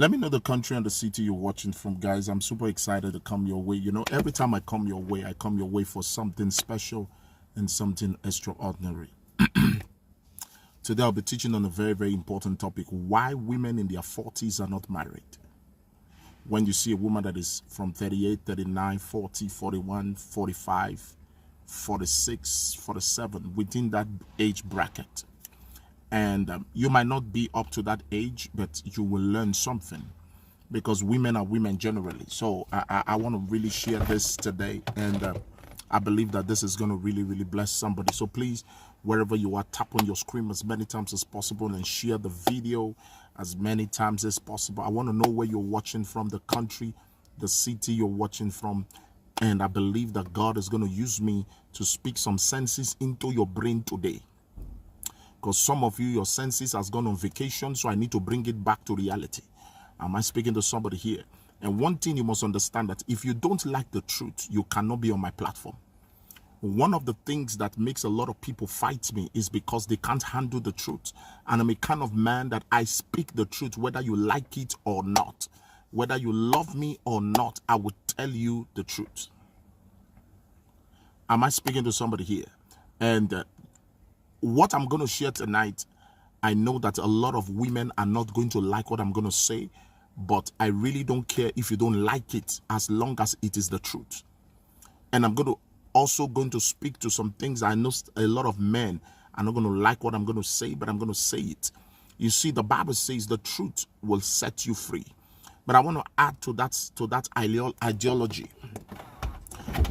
Let me know the country and the city you're watching from, guys. I'm super excited to come your way. You know, every time I come your way for something special and something extraordinary. Today I'll be teaching on a very, very important topic: why women in their 40s are not married. When you see a woman that is from 38, 39, 40, 41, 45, 46, 47, within that age bracket. And you might not be up to that age, but you will learn something, because women are women generally. So I want to really share this today, and I believe that this is going to really, really bless somebody. So please, wherever you are, tap on your screen as many times as possible and share the video as many times as possible. I want to know where you're watching from, the country, the city you're watching from. And I believe that God is going to use me to speak some senses into your brain today. Because some of you, your senses has gone on vacation, so I need to bring it back to reality. Am I speaking to somebody here? And one thing you must understand, that if you don't like the truth, you cannot be on my platform. One of the things that makes a lot of people fight me is because they can't handle the truth. And I'm a kind of man that I speak the truth, whether you like it or not. Whether you love me or not, I will tell you the truth. Am I speaking to somebody here? And what I'm going to share tonight, I know that a lot of women are not going to like what I'm going to say, but I really don't care if you don't like it, as long as it is the truth. And I'm also going to speak to some things. I know a lot of men are not going to like what I'm going to say, but I'm going to say it. You see, the Bible says the truth will set you free. But I want to add to that ideology.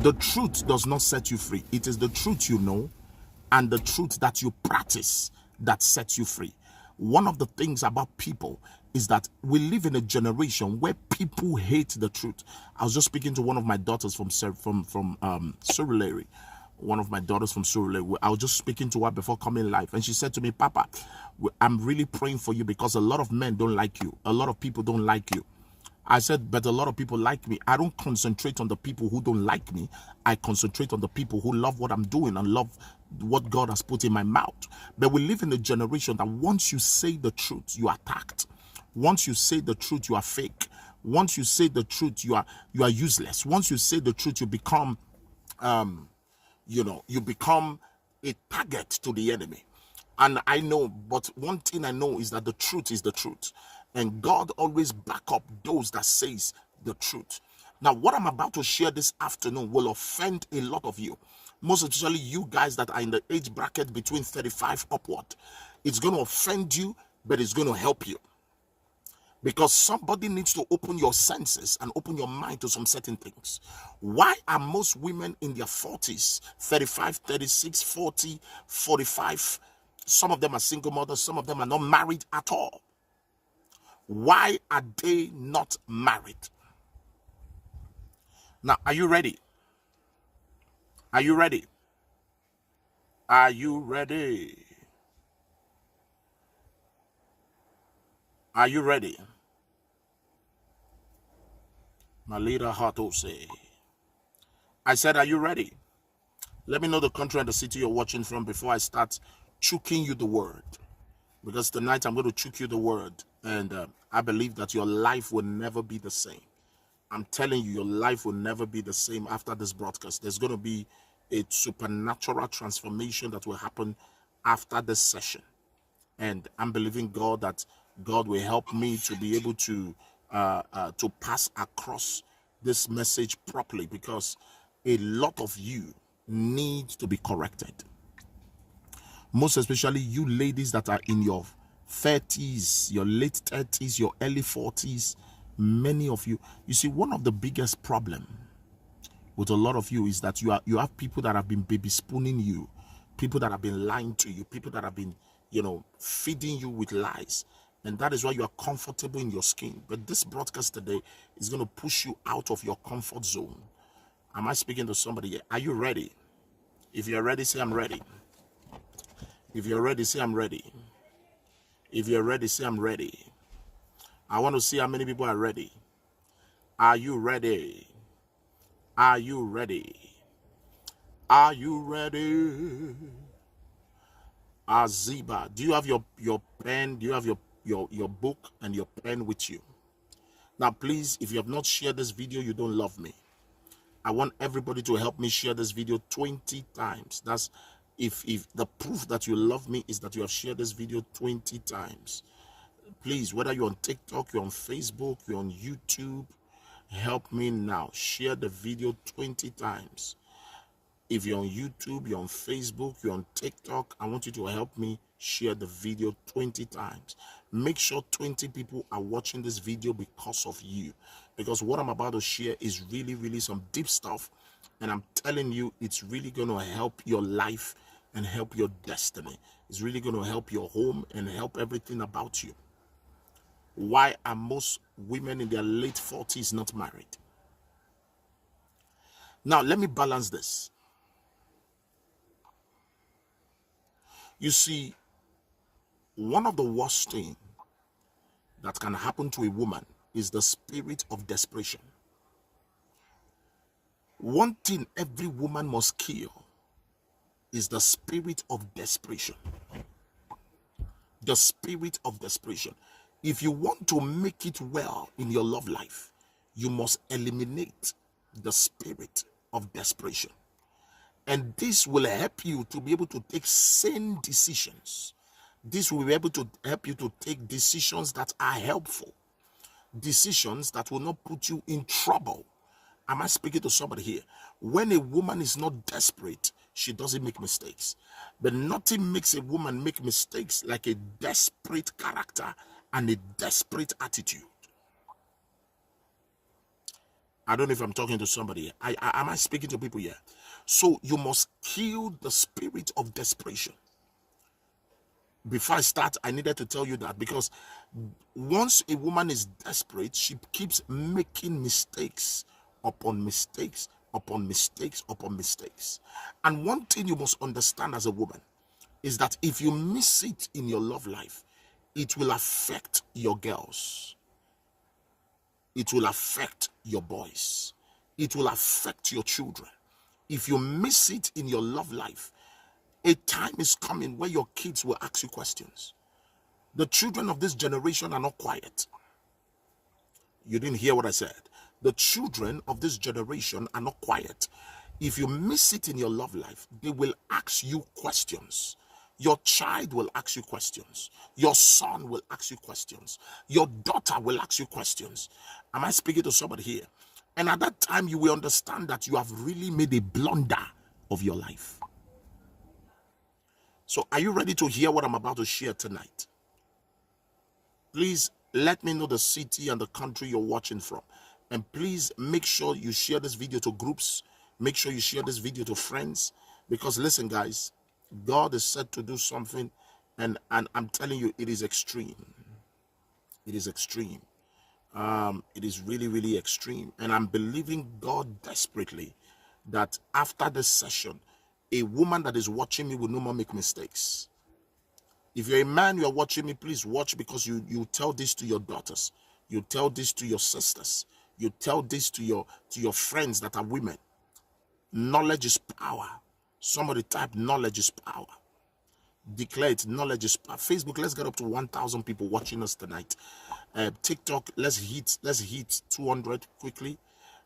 The truth does not set you free. It is the truth you know and the truth that you practice that sets you free. One of the things about people is that we live in a generation where people hate the truth. I was just speaking to one of my daughters from Surulere. One of my daughters from Surulere. I was just speaking to her before coming live, and she said to me, "Papa, I'm really praying for you because a lot of men don't like you. A lot of people don't like you." I said, "But a lot of people like me." I don't concentrate on the people who don't like me. I concentrate on the people who love what I'm doing and love what God has put in my mouth. But we live in a generation that once you say the truth, you are attacked. Once you say the truth, you are fake. Once you say the truth, you are useless. Once you say the truth, you become you become a target to the enemy. And I know, but one thing I know is that the truth is the truth. And God always back up those that says the truth. Now, what I'm about to share this afternoon will offend a lot of you. Most especially you guys that are in the age bracket between 35 upward. It's going to offend you, but it's going to help you. Because somebody needs to open your senses and open your mind to some certain things. Why are most women in their 40s, 35, 36, 40, 45, some of them are single mothers, some of them are not married at all? Why are they not married? Now, are you ready? Are you ready? Are you ready? Are you ready? Malira Hatose. I said, are you ready? Let me know the country and the city you're watching from before I start choking you the word. Because tonight I'm going to choke you the word. And I believe that your life will never be the same. I'm telling you, your life will never be the same after this broadcast. There's going to be a supernatural transformation that will happen after this session. And I'm believing God that God will help me to be able to pass across this message properly, because a lot of you need to be corrected. Most especially you ladies that are in your 30s, your late 30s, your early 40s. Many of you, you see, one of the biggest problem with a lot of you is that you have people that have been baby spooning you, people that have been lying to you, people that have been, feeding you with lies. And that is why you are comfortable in your skin. But this broadcast today is going to push you out of your comfort zone. Am I speaking to somebody here? Are you ready? If you're ready, say I'm ready. If you're ready, say I'm ready. If you're ready, say I'm ready. I want to see how many people are ready. Are you ready? Are you ready? Are you ready? Aziba, do you have your pen? Do you have your book and your pen with you? Now, please, if you have not shared this video, you don't love me. I want everybody to help me share this video 20 times. That's if the proof that you love me is that you have shared this video 20 times. Please, whether you're on TikTok, you're on Facebook, you're on YouTube, help me now. Share the video 20 times. If you're on YouTube, you're on Facebook, you're on TikTok, I want you to help me share the video 20 times. Make sure 20 people are watching this video because of you. Because what I'm about to share is really, really some deep stuff. And I'm telling you, it's really going to help your life and help your destiny. It's really going to help your home and help everything about you. Why are most women in their late 40s not married? Now, let me balance this. You see, one of the worst things that can happen to a woman is the spirit of desperation. One thing every woman must kill is the spirit of desperation. The spirit of desperation. If you want to make it well in your love life, you must eliminate the spirit of desperation. And this will help you to be able to take sane decisions. This will be able to help you to take decisions that are helpful. Decisions that will not put you in trouble. Am I speaking to somebody here? When a woman is not desperate, she doesn't make mistakes. But nothing makes a woman make mistakes like a desperate character and a desperate attitude. I don't know if I'm talking to somebody here. Am I speaking to people here? So you must kill the spirit of desperation. Before I start, I needed to tell you that because once a woman is desperate, she keeps making mistakes upon mistakes upon mistakes upon mistakes. And one thing you must understand as a woman is that if you miss it in your love life, it will affect your girls. It will affect your boys. It will affect your children. If you miss it in your love life, a time is coming where your kids will ask you questions. The children of this generation are not quiet. You didn't hear what I said. The children of this generation are not quiet. If you miss it in your love life, they will ask you questions. Your child will ask you questions. Your son will ask you questions. Your daughter will ask you questions. Am I speaking to somebody here? And at that time, you will understand that you have really made a blunder of your life. So are you ready to hear what I'm about to share tonight? Please let me know the city and the country you're watching from. And please make sure you share this video to groups. Make sure you share this video to friends. Because listen, guys, God is set to do something. And I'm telling you, it is extreme. It is extreme. It is really, really extreme. And I'm believing God desperately that after this session, a woman that is watching me will no more make mistakes. If you're a man, you are watching me, please watch, because you tell this to your daughters. You tell this to your sisters. You tell this to your friends that are women. Knowledge is power. Somebody type knowledge is power. Declare it, knowledge is power. Facebook, let's get up to 1,000 people watching us tonight. TikTok, let's hit 200 quickly.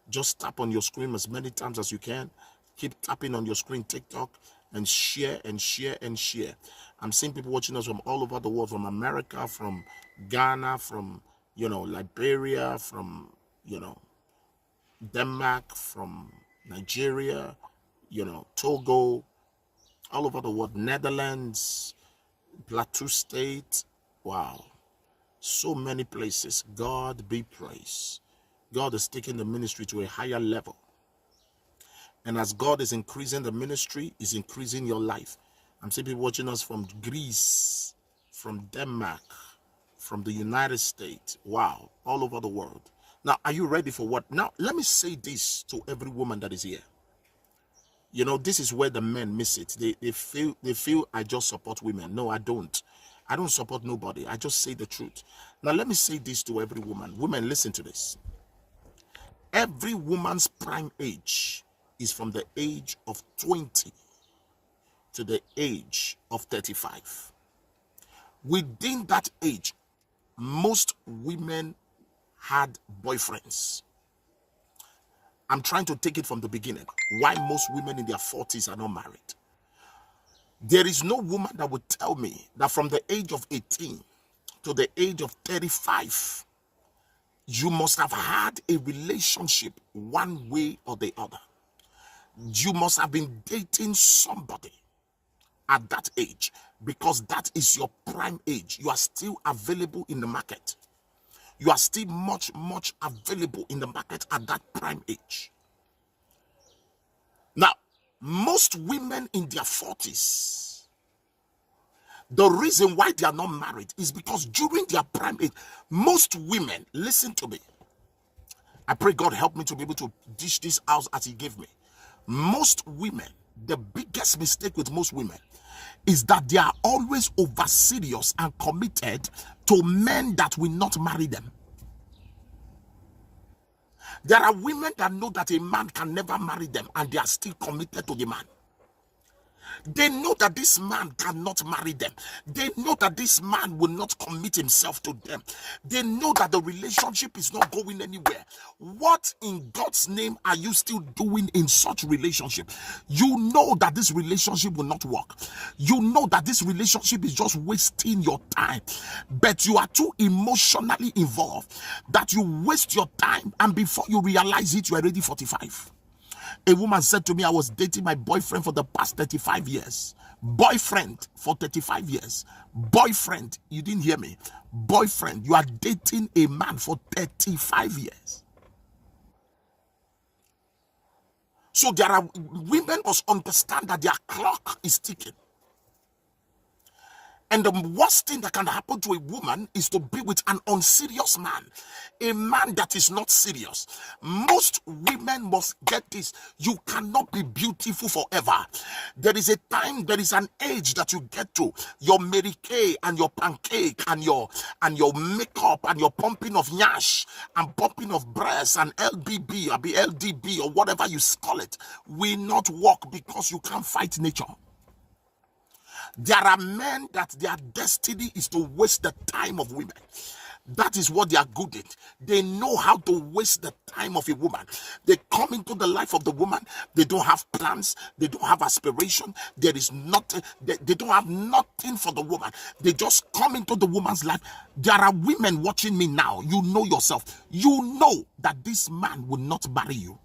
Just tap on your screen as many times as you can. Keep tapping on your screen, TikTok, and share and share and share. I'm seeing people watching us from all over the world, from America, from Ghana, from, Liberia, from, Denmark, from Nigeria, Togo, all over the world, Netherlands, Plateau State. Wow. So many places. God be praised. God is taking the ministry to a higher level. And as God is increasing the ministry, is increasing your life. I'm seeing people watching us from Greece, from Denmark, from the United States. Wow, all over the world. Now, are you ready for what? Now, let me say this to every woman that is here. This is where the men miss it. They feel I just support women. No, I don't. I don't support nobody. I just say the truth. Now, let me say this to every woman. Women, listen to this. Every woman's prime age is from the age of 20 to the age of 35. Within that age, most women had boyfriends. I'm trying to take it from the beginning. Why most women in their 40s are not married. There is no woman that would tell me that from the age of 18 to the age of 35, you must have had a relationship one way or the other. You must have been dating somebody at that age, because that is your prime age. You are still available in the market. You are still much available in the market at that prime age. Now, most women in their 40s, the reason why they are not married is because during their prime age, most women, listen to me, I pray God help me to be able to dish this out as he gave me. Most women, the biggest mistake with most women is that they are always over serious and committed to men that will not marry them. There are women that know that a man can never marry them and they are still committed to the man. They know that this man cannot marry them. They know that this man will not commit himself to them. They know that the relationship is not going anywhere. What in God's name are you still doing in such relationship? You know that this relationship will not work. You know that this relationship is just wasting your time. But you are too emotionally involved that you waste your time, and before you realize it, you are already 45. A woman said to me, I was dating my boyfriend for the past 35 years. Boyfriend for 35 years. Boyfriend, you didn't hear me. Boyfriend, you are dating a man for 35 years. So there are women must understand that their clock is ticking. And the worst thing that can happen to a woman is to be with an unserious man, a man that is not serious. Most women must get this. You cannot be beautiful forever. There is a time, there is an age that you get to. Your Mary Kay and your pancake and your makeup and your pumping of nyash and pumping of breasts and LBB or LDB or whatever you call it will not work, because you can't fight nature. There are men that their destiny is to waste the time of women. That is what they are good at. They know how to waste the time of a woman. They come into the life of the woman. They don't have plans. They don't have aspiration. There is nothing. They don't have nothing for the woman. They just come into the woman's life. There are women watching me now. You know yourself. You know that this man will not marry you.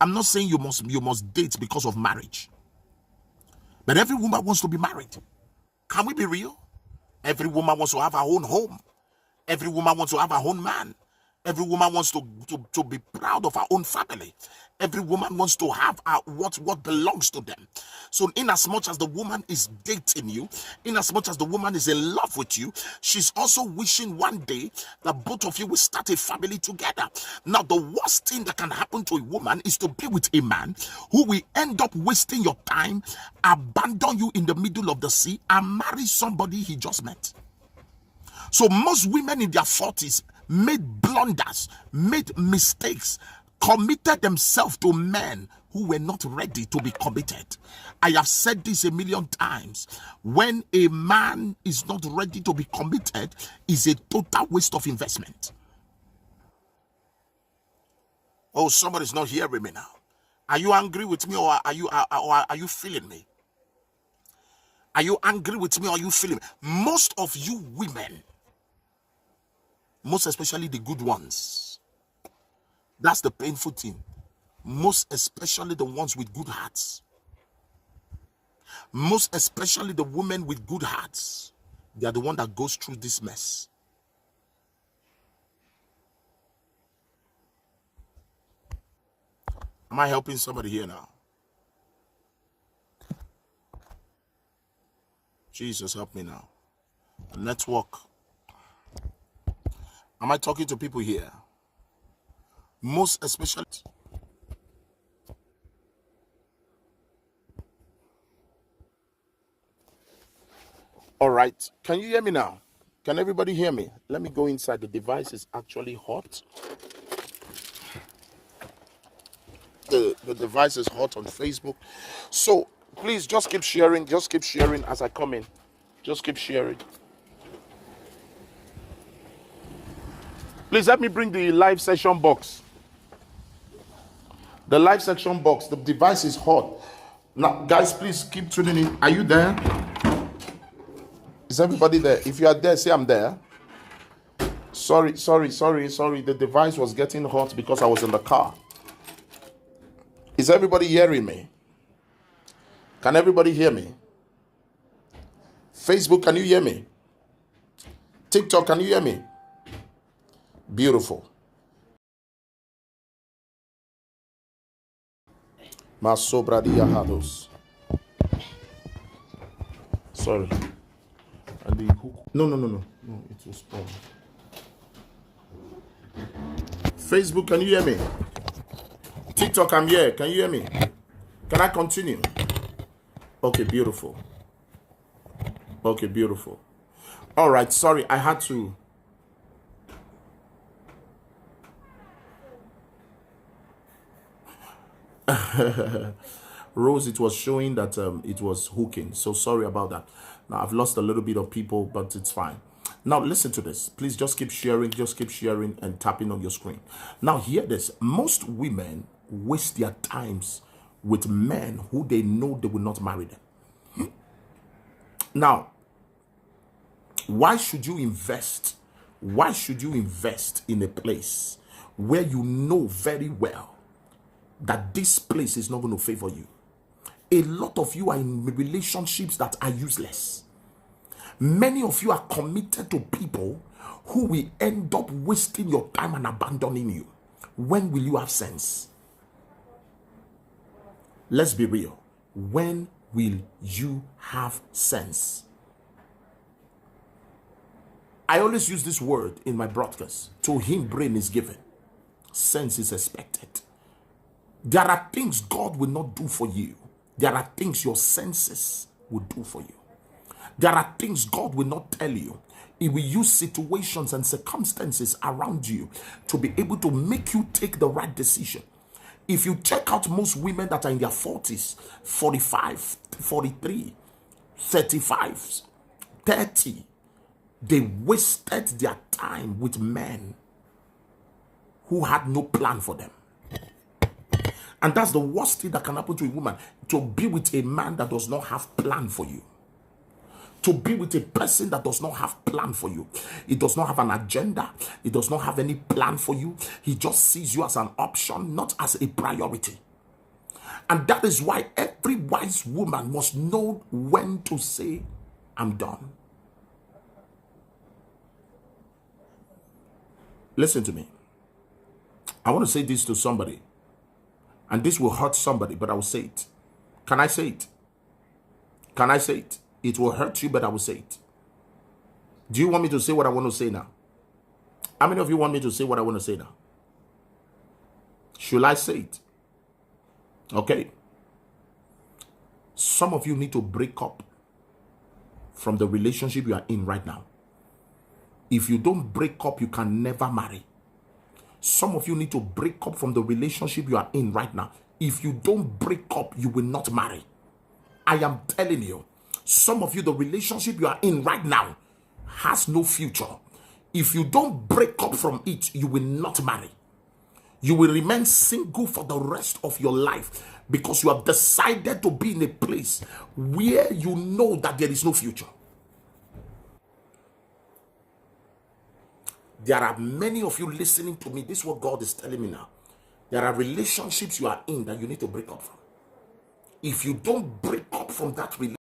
I'm not saying you must date because of marriage. But every woman wants to be married. Can we be real? Every woman wants to have her own home. Every woman wants to have her own man. Every woman wants to be proud of her own family. Every woman wants to have what belongs to them. So in as much as the woman is dating you, in as much as the woman is in love with you, she's also wishing one day that both of you will start a family together. Now, the worst thing that can happen to a woman is to be with a man who will end up wasting your time, abandon you in the middle of the sea, and marry somebody he just met. So most women in their 40s made blunders, made mistakes, committed themselves to men who were not ready to be committed. I have said this a million times. When a man is not ready to be committed, is a total waste of investment. Oh, somebody's not hearing me now. Are you angry with me, or are you feeling me? Are you angry with me, or are you feeling me? Most of you women, most especially the good ones, that's the painful thing. Most especially the ones with good hearts. Most especially the women with good hearts. They are the one that goes through this mess. Am I helping somebody here now? Jesus, help me now. Network. Am I talking to people here? Most especially. All right. Can you hear me now? Can everybody hear me? Let me go inside. The device is actually hot. The device is hot on Facebook. So please just keep sharing. Just keep sharing as I come in. Just keep sharing. Please help me bring the live session box. The live section box. The device is hot. Now, guys, please keep tuning in. Are you there? Is everybody there? If you are there, say I'm there. Sorry. The device was getting hot because I was in the car. Is everybody hearing me? Can everybody hear me? Facebook, can you hear me? TikTok, can you hear me? Beautiful. Sorry. And the hook. No, it was spoiled. Facebook, can you hear me? TikTok, I'm here. Can you hear me? Can I continue? Okay, beautiful. Okay, beautiful. All right, sorry, I had to. Rose, it was showing that it was hooking. So sorry about that. Now, I've lost a little bit of people, but it's fine. Now, listen to this. Please just keep sharing and tapping on your screen. Now, hear this. Most women waste their times with men who they know they will not marry them. Now, why should you invest? Why should you invest in a place where you know very well that this place is not going to favor you? A lot of you are in relationships that are useless. Many of you are committed to people who will end up wasting your time and abandoning you. When will you have sense? Let's be real. When will you have sense? I always use this word in my broadcast. To him, brain is given. Sense is expected. There are things God will not do for you. There are things your senses will do for you. There are things God will not tell you. He will use situations and circumstances around you to be able to make you take the right decision. If you check out most women that are in their 40s, 45, 43, 35, 30, they wasted their time with men who had no plan for them. And that's the worst thing that can happen to a woman, to be with a man that does not have plan for you. To be with a person that does not have plan for you. He does not have an agenda. He does not have any plan for you. He just sees you as an option, not as a priority. And that is why every wise woman must know when to say, I'm done. Listen to me. I want to say this to somebody. And this will hurt somebody, but I will say it. Can I say it? Can I say it? It will hurt you, but I will say it. Do you want me to say what I want to say now? How many of you want me to say what I want to say now? Should I say it? Okay. Some of you need to break up from the relationship you are in right now. If you don't break up, you can never marry. Some of you need to break up from the relationship you are in right now. If you don't break up, you will not marry. I am telling you, some of you, the relationship you are in right now has no future. If you don't break up from it, you will not marry. You will remain single for the rest of your life because you have decided to be in a place where you know that there is no future. There are many of you listening to me. This is what God is telling me now. There are relationships you are in that you need to break up from. If you don't break up from that relationship,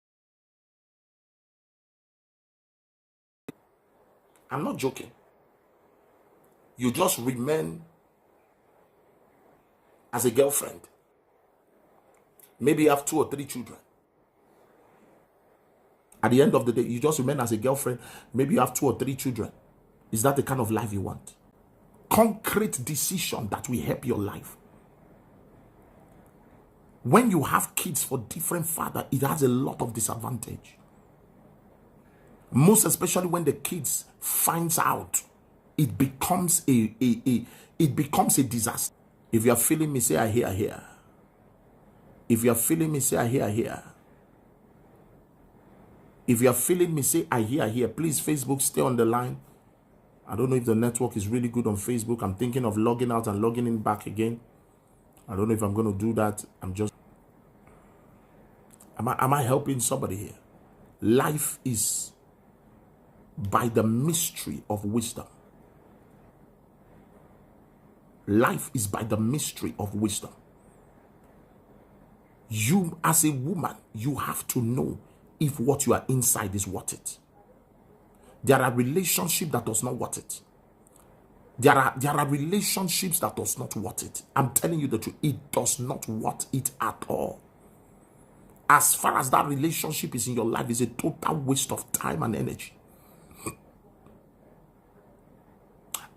I'm not joking. You just remain as a girlfriend. Maybe you have 2 or 3 children. At the end of the day, you just remain as a girlfriend. Maybe you have 2 or 3 children. Is that the kind of life you want? Concrete decision that will help your life. When you have kids for different fathers, it has a lot of disadvantage. Most especially when the kids finds out, it becomes a disaster. If you are feeling me, say I hear, I hear. If you are feeling me, say I hear, I hear. If you are feeling me, say I hear, I hear. Please, Facebook, stay on the line. I don't know if the network is really good on Facebook. I'm thinking of logging out and logging in back again. I don't know if I'm going to do that. Am I helping somebody here? Life is by the mystery of wisdom. Life is by the mystery of wisdom. You, as a woman, you have to know if what you are inside is worth it. There are relationships that does not worth it. There are relationships that does not worth it. I'm telling you the truth. It does not worth it at all. As far as that relationship is in your life, it's a total waste of time and energy.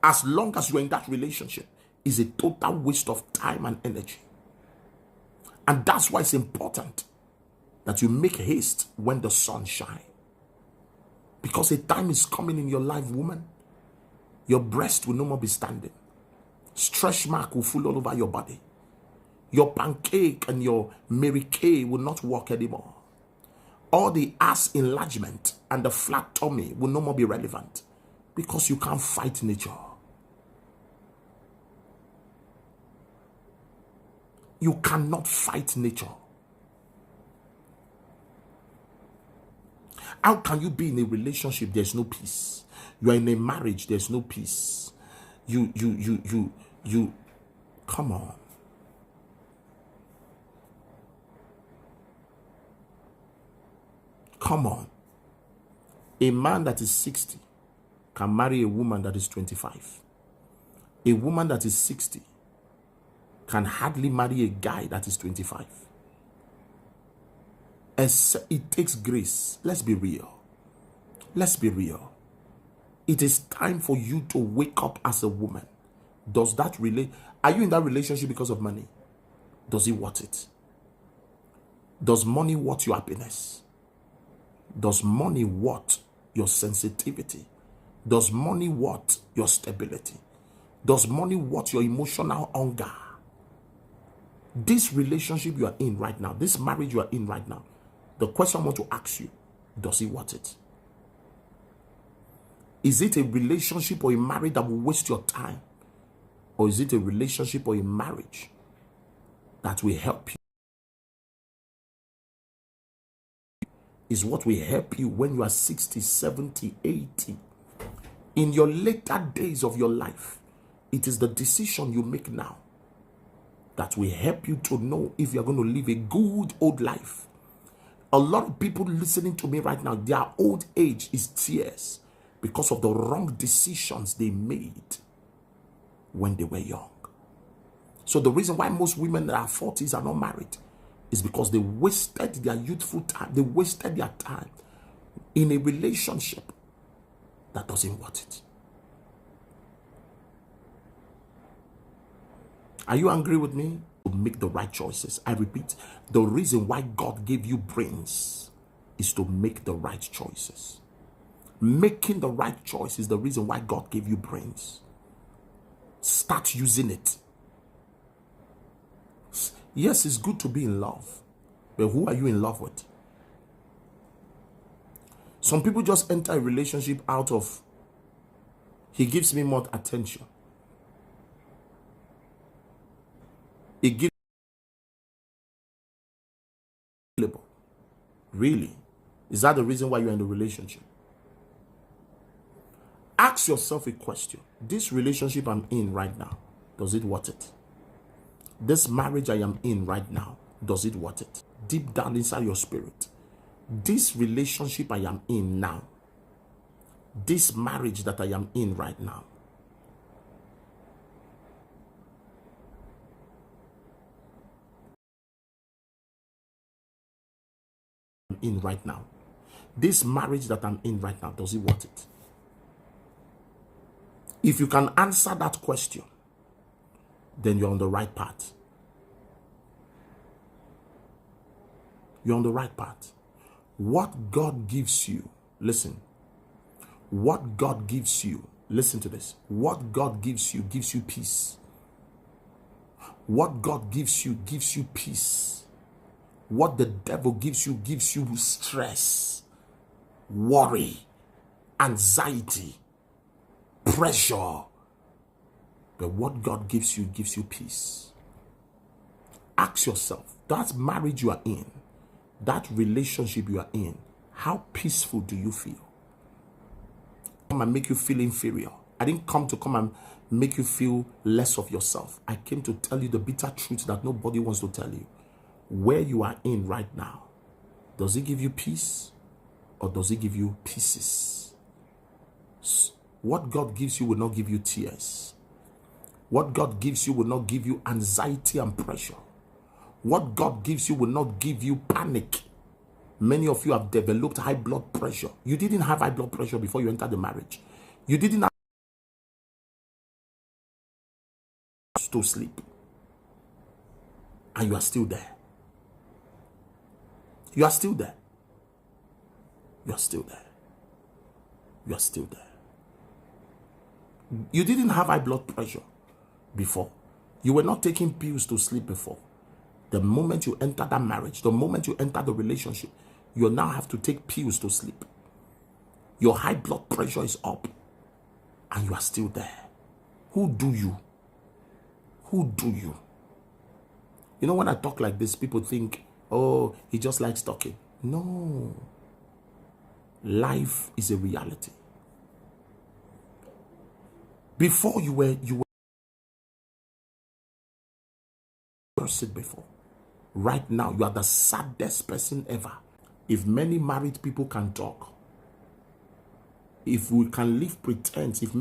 As long as you're in that relationship, it's a total waste of time and energy. And that's why it's important that you make haste when the sun shines. Because a time is coming in your life, woman, your breast will no more be standing. Stretch mark will fall all over your body. Your pancake and your Mary Kay will not work anymore. All the ass enlargement and the flat tummy will no more be relevant because you can't fight nature. You cannot fight nature. How can you be in a relationship? There's no peace. You are in a marriage. There's no peace. You. Come on. Come on. A man that is 60 can marry a woman that is 25. A woman that is 60 can hardly marry a guy that is 25. It takes grace. Let's be real. Let's be real. It is time for you to wake up as a woman. Does that relate? Are you in that relationship because of money? Does it worth it? Does money worth your happiness? Does money worth your sensitivity? Does money worth your stability? Does money worth your emotional hunger? This relationship you are in right now, this marriage you are in right now, the question I want to ask you, does it worth it? Is it a relationship or a marriage that will waste your time? Or is it a relationship or a marriage that will help you? Is what will help you when you are 60, 70, 80. In your later days of your life, it is the decision you make now that will help you to know if you're going to live a good old life. A lot of people listening to me right now, their old age is tears because of the wrong decisions they made when they were young. So the reason why most women that are 40s are not married is because they wasted their youthful time. They wasted their time in a relationship that doesn't worth it. Are you angry with me? To make the right choices. I repeat, the reason why God gave you brains is to make the right choices. Making the right choice is the reason why God gave you brains. Start using it. Yes, it's good to be in love, but who are you in love with? Some people just enter a relationship out of, he gives me more attention. It gives. Really? Is that the reason why you're in the relationship? Ask yourself a question. This relationship I'm in right now, does it worth it? This marriage I am in right now, does it worth it? Deep down inside your spirit, this relationship I am in now, this marriage that I am in right now, this marriage that I'm in right now, does it worth it? If you can answer that question, then you're on the right path. You're on the right path. What God gives you, listen. What God gives you, listen to this. What God gives you peace. What God gives you peace. What the devil gives you stress, worry, anxiety. pressure. But what God gives you peace. Ask yourself, that marriage you are in, that relationship you are in, how peaceful do you feel? Come and make you feel inferior. I didn't come to come and make you feel less of yourself. I came to tell you the bitter truth that nobody wants to tell you. Where you are in right now, does it give you peace or does it give you pieces? What God gives you will not give you tears. What God gives you will not give you anxiety and pressure. What God gives you will not give you panic. Many of you have developed high blood pressure. You didn't have high blood pressure before you entered the marriage. You didn't have to sleep. And you are still there. You are still there. You are still there. You are still there. You didn't have high blood pressure before. You were not taking pills to sleep before. The moment you enter that marriage, the moment you enter the relationship, you now have to take pills to sleep. Your high blood pressure is up and you are still there. Who do you? Who do you? You know, when I talk like this, people think, oh, he just likes talking. No. Life is a reality. Before you were person before. Right now, you are the saddest person ever. If many married people can talk, if we can leave pretense, if